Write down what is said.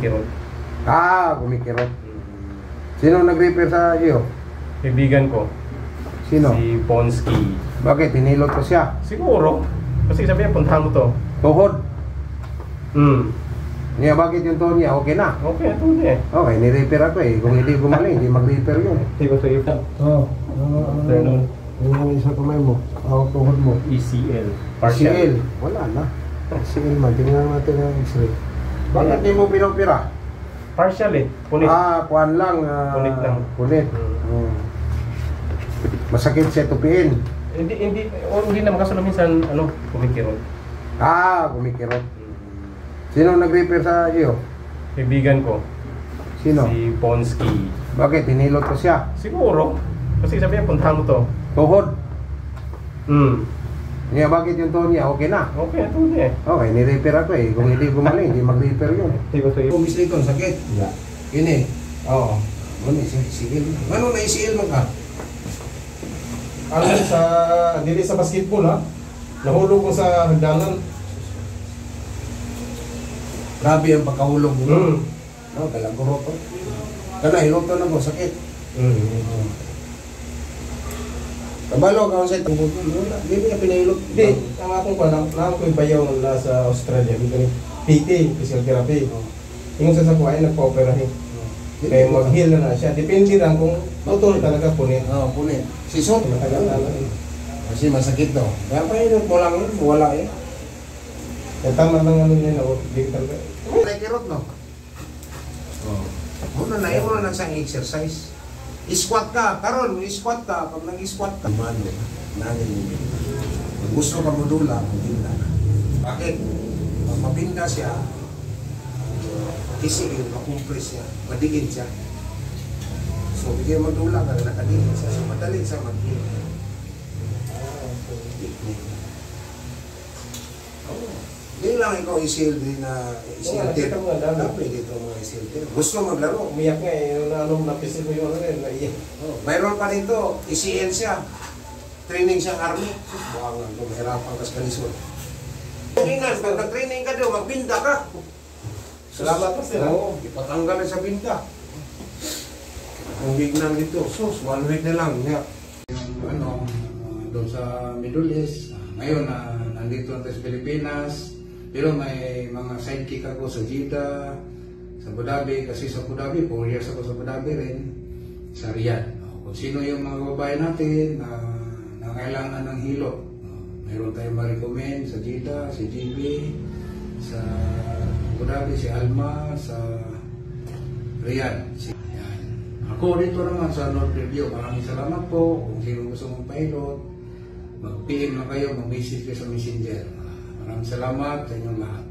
Kirot. Kumikirot. Sino nag-repair sa iyo? Kaibigan ko. Sino? Si Ponsky. Bakit? Hinilot ko siya? Siguro. Kasi sabi niya, puntahan mo to. Tuhod? Niya, bakit yung tuhod niya? Okay na? Okay, ito niya. Okay, ni-repair ako eh. Kung hindi gumaling, hindi mag-repair yun. Sige, sige. Afternoon. Yung isa kamay mo, tuhod mo. ECL. ECL? Wala na. ECL man, tingnan natin ang x-ray. Bakit hindi mo pinopira? Partial eh. Punit. Kuhan lang. Punit lang. Punit. Masakit siya tupiin. Hindi naman kaso minsan, kumikirot. Kumikirot. Sino nag-repair sa iyo? Kaibigan ko. Sino? Si Ponsky. Bakit? Hinilot ko siya? Siguro. Kasi sabi niya, puntahan mo to. Tuhod? Niya, bakit yung tuhod niya? Okay na? Okay, ito niya. Okay, ni-repair ako eh. Kung hindi gumaling, hindi mag-repair yun. Sige, sige. Kung mislikon, sakit? Yeah. Ini? Oo. Ano, isil? Ano na isil mo ka? Dili sa basketball ha. Nahulog ko sa hagdanan. Grabe ang pagkahulog mo. Galaguro to. Kana, hiloto na mo, sakit. Kabalo ka sa tungkol ko. Hindi ka pinahilot. Hindi, ang akong nakang ko yung bayaw na sa Australia. PT, physical therapy. Yung sa sakuhay, nagpa-operahin. Kaya mag-heal na siya. Depende lang kung totoo talaga punit. Punit. Sisot. Matagal talaga. Kasi masakit daw. Kaya pahilot mo lang yun, wala eh. Yung tama lang niya na hindi talaga. Nakikirot no? Muna na, mo na nagsang exercise. Squat ka, karon squat ka. Pag nag-squat ka, gusto ka mo dula, mabinda na. Bakit? Pag mabinda siya, isigil, makumpres siya, madigid siya. So, bigyan mo dula ka, nakadigid siya. So, madali siya mag-heal. Hindi lang ikaw isildi na isildi. Dapat dito mga isildi. Gusto maglaro. Umiyak nga eh. Napisil ko yung naiyak. Mayroon pa dito, ECL siya. Training siyang army. Buwangan ko, mahirapan ka sa kalisod. Ingat, pag nag-training ka doon, magbinda ka. Salamat pa sila. Oo, ipatanggal na sa binda. Ang bignan dito, sus, 1 week na lang. Doon sa Middle East. Ngayon, nandito na sa Pilipinas. Pero may mga sidekick ako sa Jeddah, sa Abu Dhabi, kasi sa Abu Dhabi, 4 years ako sa Abu Dhabi rin, sa Riyadh. Kung sino yung mga babae natin na kailangan ng hilo, mayroon tayong ma-recommend sa Jeddah, si GB, sa Abu Dhabi, si Alma, sa Riyadh. Yan. Ako dito naman sa North Review, maraming salamat po. Kung sino gusto mong pilot, mag-PM na kayo, mag-message kayo sa Messenger. Maraming salamat sa inyong lahat.